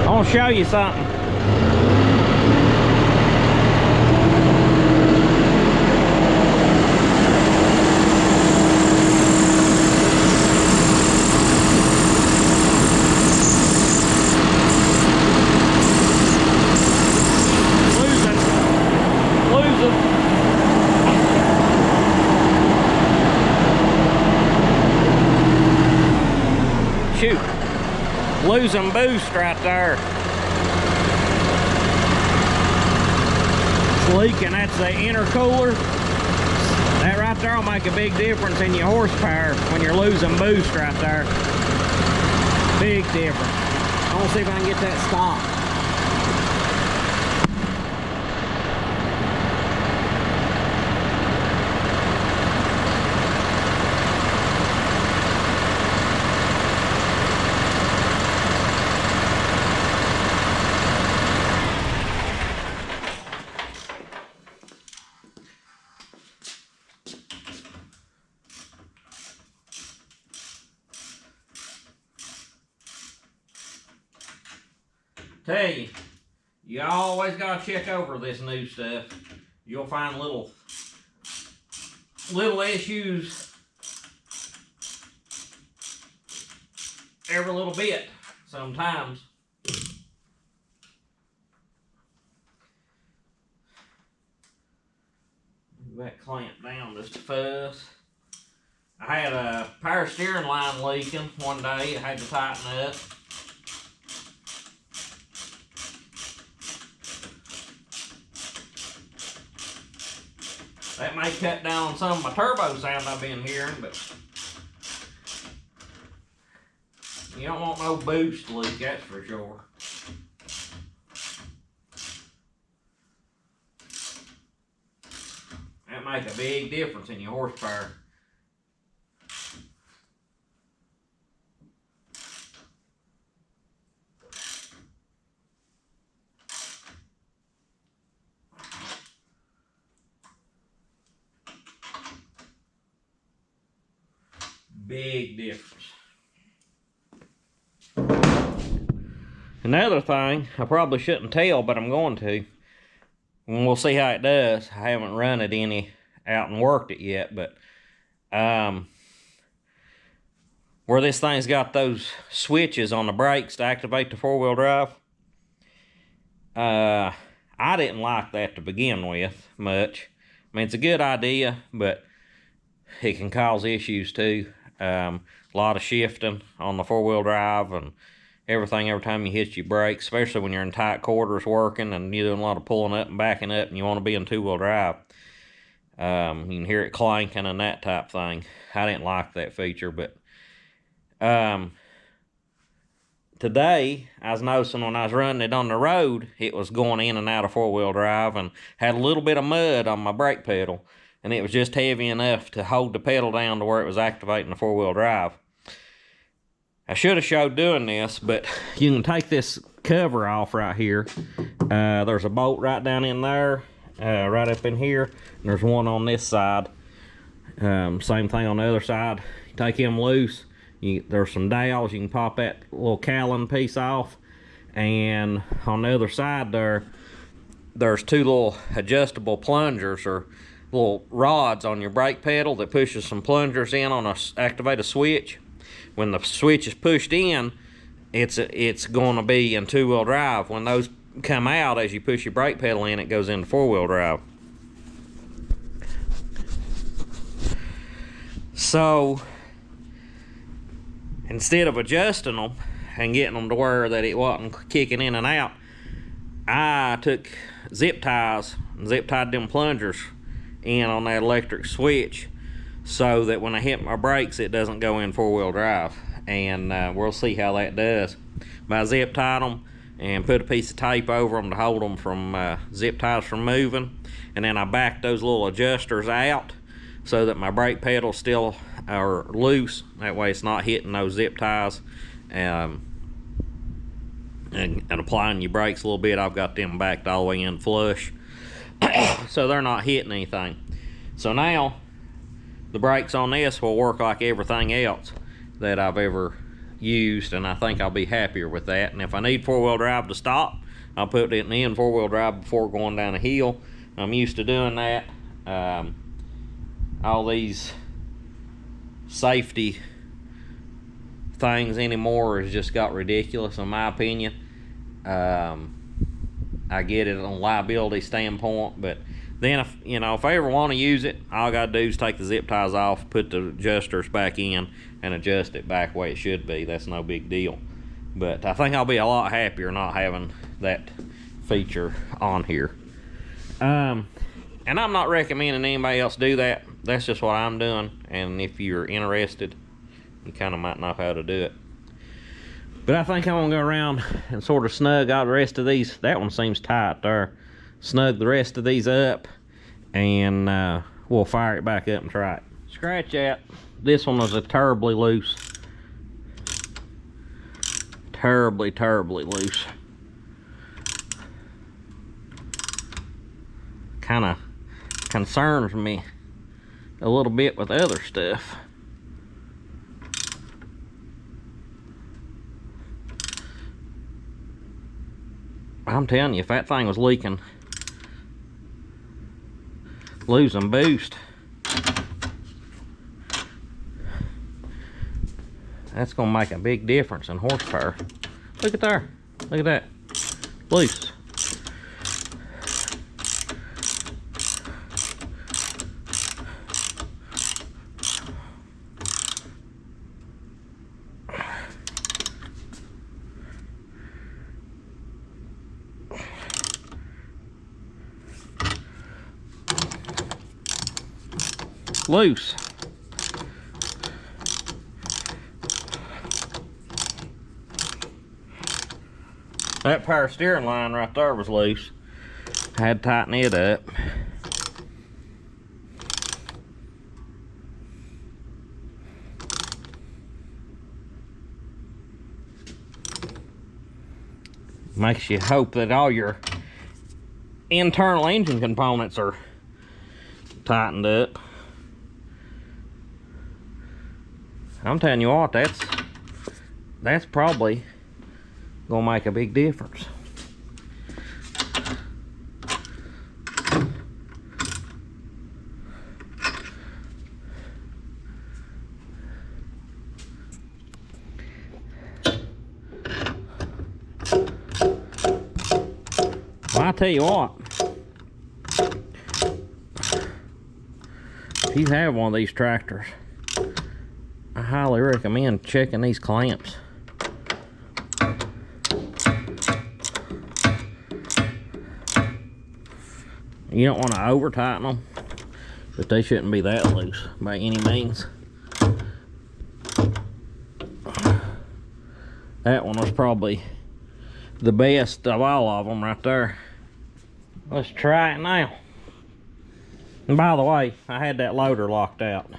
I want to show you something. Shoot, losing boost right there. It's leaking. That's the intercooler. That right there will make a big difference in your horsepower when you're losing boost right there. Big difference. I want to see if I can get that stopped. Tell you, you always gotta check over this new stuff. You'll find little issues every little bit sometimes. That clamp down just a fuss. I had a power steering line leaking one day. I had to tighten up. That may cut down some of my turbo sound I've been hearing, but you don't want no boost leak, that's for sure. That make a big difference in your horsepower. Big difference. Another thing, I probably shouldn't tell, but I'm going to. And we'll see how it does. I haven't run it any out and worked it yet, but where this thing's got those switches on the brakes to activate the four-wheel drive, I didn't like that to begin with much. I mean, it's a good idea, but it can cause issues too. A lot of shifting on the four-wheel drive and everything every time you hit your brakes, especially when you're in tight quarters working and you're doing a lot of pulling up and backing up and you want to be in two-wheel drive. You can hear it clanking and that type thing. I didn't like that feature, but today I was noticing when I was running it on the road, it was going in and out of four-wheel drive and had a little bit of mud on my brake pedal. And it was just heavy enough to hold the pedal down to where it was activating the four-wheel drive. I should have showed doing this, but you can take this cover off right here. There's a bolt right down in there, right up in here, and there's one on this side. Same thing on the other side. You take them loose. There's some dowels. You can pop that little cowling piece off. And on the other side there's two little adjustable plungers or little rods on your brake pedal that pushes some plungers in on a activate a switch. When the switch is pushed in, it's going to be in two-wheel drive. When those come out, as you push your brake pedal in, it goes into four-wheel drive. So instead of adjusting them and getting them to where that it wasn't kicking in and out, I took zip ties and zip tied them plungers in on that electric switch so that when I hit my brakes it doesn't go in four-wheel drive, and we'll see how that does. But I zip tied them and put a piece of tape over them to hold them from zip ties from moving, and then I backed those little adjusters out so that my brake pedals still are loose. That way it's not hitting those zip ties and applying your brakes a little bit. I've got them backed all the way in flush so they're not hitting anything. So now the brakes on this will work like everything else that I've ever used, and I think I'll be happier with that. And if I need four-wheel drive to stop, I'll put it in four-wheel drive before going down a hill. I'm used to doing that. All these safety things anymore has just got ridiculous, in my opinion. I get it on a liability standpoint, but then if I ever want to use it, all I gotta do is take the zip ties off, put the adjusters back in, and adjust it back the way it should be. That's no big deal. But I think I'll be a lot happier not having that feature on here. And I'm not recommending anybody else do that. That's just what I'm doing. And if you're interested, you kind of might know how to do it. But I think I'm gonna go around and sort of snug all the rest of these. That one seems tight there. Snug the rest of these up, and we'll fire it back up and try it. Scratch that. This one was a terribly loose. Terribly loose. Kind of concerns me a little bit with other stuff. I'm telling you, if that thing was leaking, losing boost, that's gonna make a big difference in horsepower. Look at there. Look at that. Loose. Loose. That power steering line right there was loose. I had to tighten it up. Makes you hope that all your internal engine components are tightened up. I'm telling you what, that's probably gonna make a big difference. Well, I tell you what, if you have one of these tractors, I highly recommend checking these clamps. You don't want to over tighten them, but they shouldn't be that loose by any means. That one was probably the best of all of them right there. Let's try it now. And by the way, I had that loader locked out.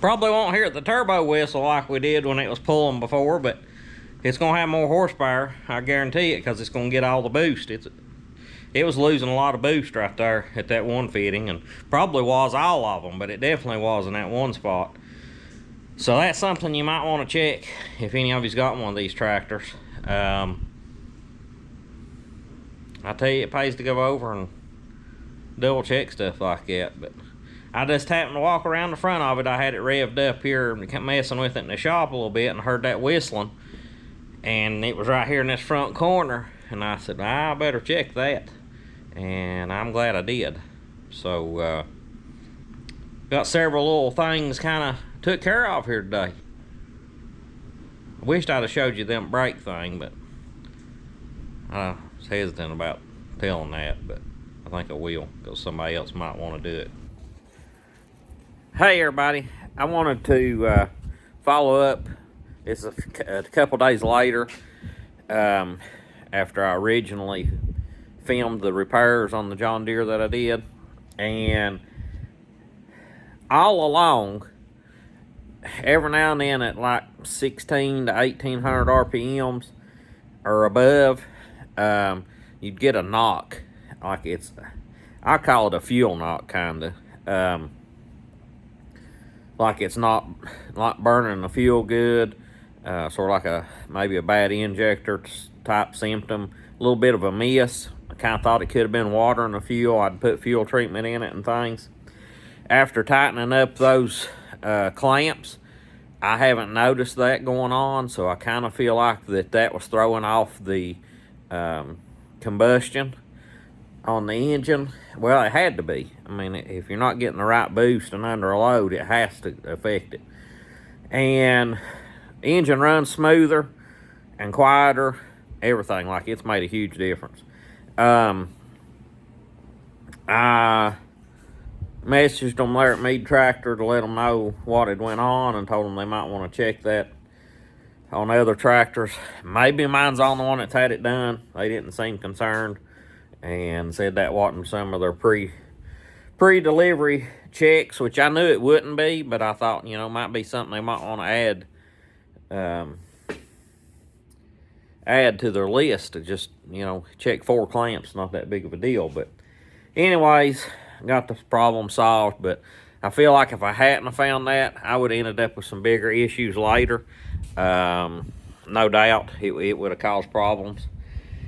Probably won't hear the turbo whistle like we did when it was pulling before, but it's going to have more horsepower, I guarantee it, because it's going to get all the boost. It was losing a lot of boost right there at that one fitting, and probably was all of them, but it definitely was in that one spot. So that's something you might want to check if any of you's got one of these tractors. I tell you, it pays to go over and double check stuff like that. But I just happened to walk around the front of it. I had it revved up here and kept messing with it in the shop a little bit, and heard that whistling, and it was right here in this front corner, and I said, I better check that, and I'm glad I did. So got several little things kind of took care of here today. I wished I'd have showed you them brake thing, but I was hesitant about telling that, but I think I will, because somebody else might want to do it. Hey everybody, I wanted to follow up. It's a couple days later, after I originally filmed the repairs on the John Deere that I did, and all along, every now and then at like 16 to 1800 RPMs or above, you'd get a knock. Like I call it a fuel knock, kinda. Like it's not burning the fuel good, sort of like maybe a bad injector type symptom. A little bit of a miss. I kind of thought it could have been water in the fuel. I'd put fuel treatment in it and things. After tightening up those clamps, I haven't noticed that going on, so I kind of feel like that was throwing off the combustion on the engine. Well, it had to be. I mean, if you're not getting the right boost and under a load, it has to affect it. And the engine runs smoother and quieter, everything. Like, it's made a huge difference. I messaged them there at Mead Tractor to let them know what had went on, and told them they might want to check that on other tractors. Maybe mine's on the one that's had it done. They didn't seem concerned, and said that wasn't some of their pre-delivery checks, which I knew it wouldn't be, but I thought, might be something they might want to add to their list to just, check 4 clamps. Not that big of a deal. But anyways, got the problem solved. But I feel like if I hadn't have found that, I would have ended up with some bigger issues later. No doubt it would have caused problems.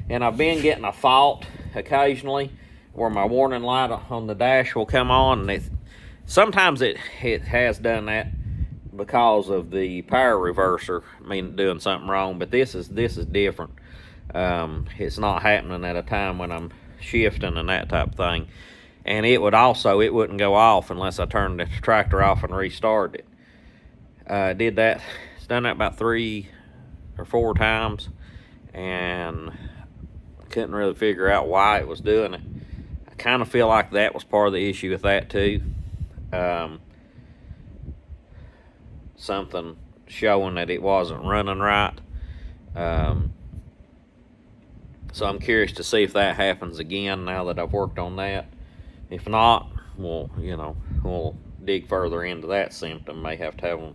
And I've been getting a fault occasionally where my warning light on the dash will come on, and sometimes it has done that because of the power reverser doing something wrong. But this is different. It's not happening at a time when I'm shifting and that type of thing. And it wouldn't go off unless I turned the tractor off and restarted it. Did that. It's done that about 3 or 4 times, and couldn't really figure out why it was doing it. I kind of feel like that was part of the issue with that too. Something showing that it wasn't running right. So I'm curious to see if that happens again now that I've worked on that. If not, we'll dig further into that symptom. May have to have them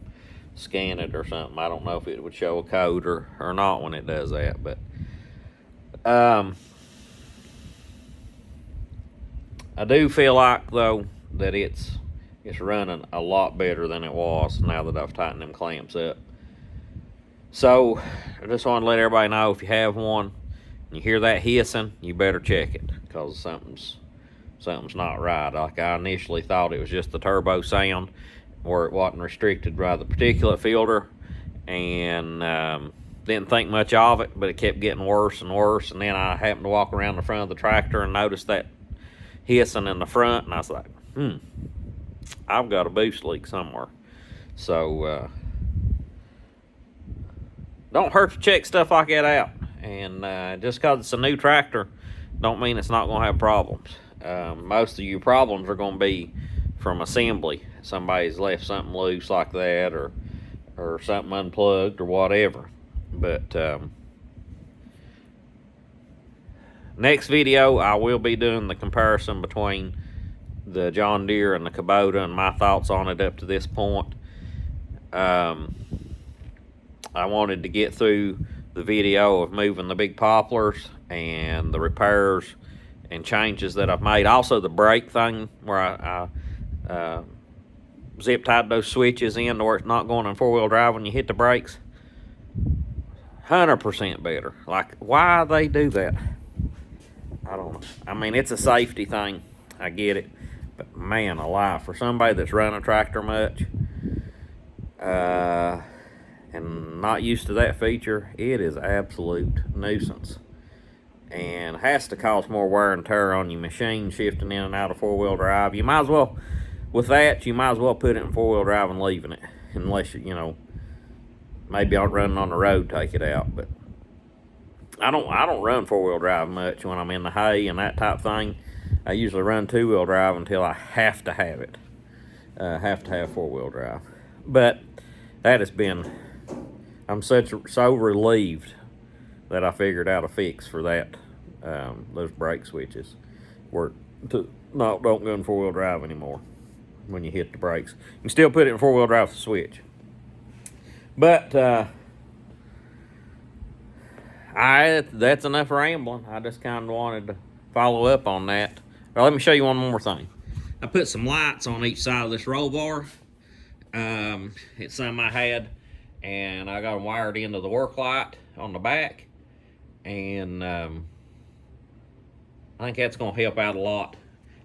scan it or something. I don't know if it would show a code or not when it does that, but I do feel like, though, that it's running a lot better than it was now that I've tightened them clamps up. So I just want to let everybody know, if you have one and you hear that hissing, you better check it, because something's not right. Like, I initially thought it was just the turbo sound, where it wasn't restricted by the particulate filter, and didn't think much of it, but it kept getting worse and worse. And then I happened to walk around the front of the tractor and noticed that hissing in the front, and I was like, I've got a boost leak somewhere. So don't hurt to check stuff like that out. And just because it's a new tractor don't mean it's not going to have problems. Most of your problems are going to be from assembly. Somebody's left something loose like that, or something unplugged or whatever. But next video, I will be doing the comparison between the John Deere and the Kubota and my thoughts on it up to this point. I wanted to get through the video of moving the big poplars and the repairs and changes that I've made. Also the brake thing, where I zip tied those switches in to where it's not going in four-wheel drive when you hit the brakes. 100% better. Like, why they do that, I don't know. I mean, it's a safety thing, I get it, but man alive, for somebody that's run a tractor much and not used to that feature, it is absolute nuisance and has to cause more wear and tear on your machine shifting in and out of four-wheel drive. You might as well, with that, you might as well put it in four-wheel drive and leaving it, unless you know, maybe I'm running on the road, take it out. But I don't run four-wheel drive much when I'm in the hay and that type thing. I usually run two-wheel drive until I have to have it. Have to have four-wheel drive. But that has been, I'm so relieved that I figured out a fix for that. Those brake switches work to don't go in four-wheel drive anymore when you hit the brakes. You can still put it in four-wheel drive with the switch. But that's enough rambling. I just kind of wanted to follow up on that. Well, let me show you one more thing. I put some lights on each side of this roll bar. It's something I had, and I got them wired into the work light on the back, and I think that's going to help out a lot.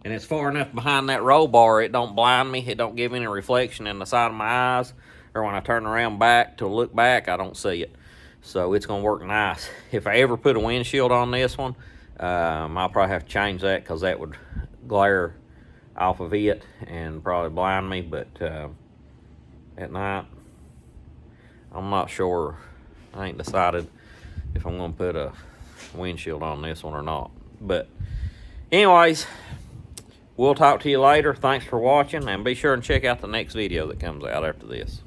And it's far enough behind that roll bar, it don't blind me. It don't give any reflection in the side of my eyes, or when I turn around back to look back, I don't see it. So it's going to work nice. If I ever put a windshield on this one, I'll probably have to change that, because that would glare off of it and probably blind me. But at night, I'm not sure. I ain't decided if I'm going to put a windshield on this one or not. But anyways, we'll talk to you later. Thanks for watching, and be sure and check out the next video that comes out after this.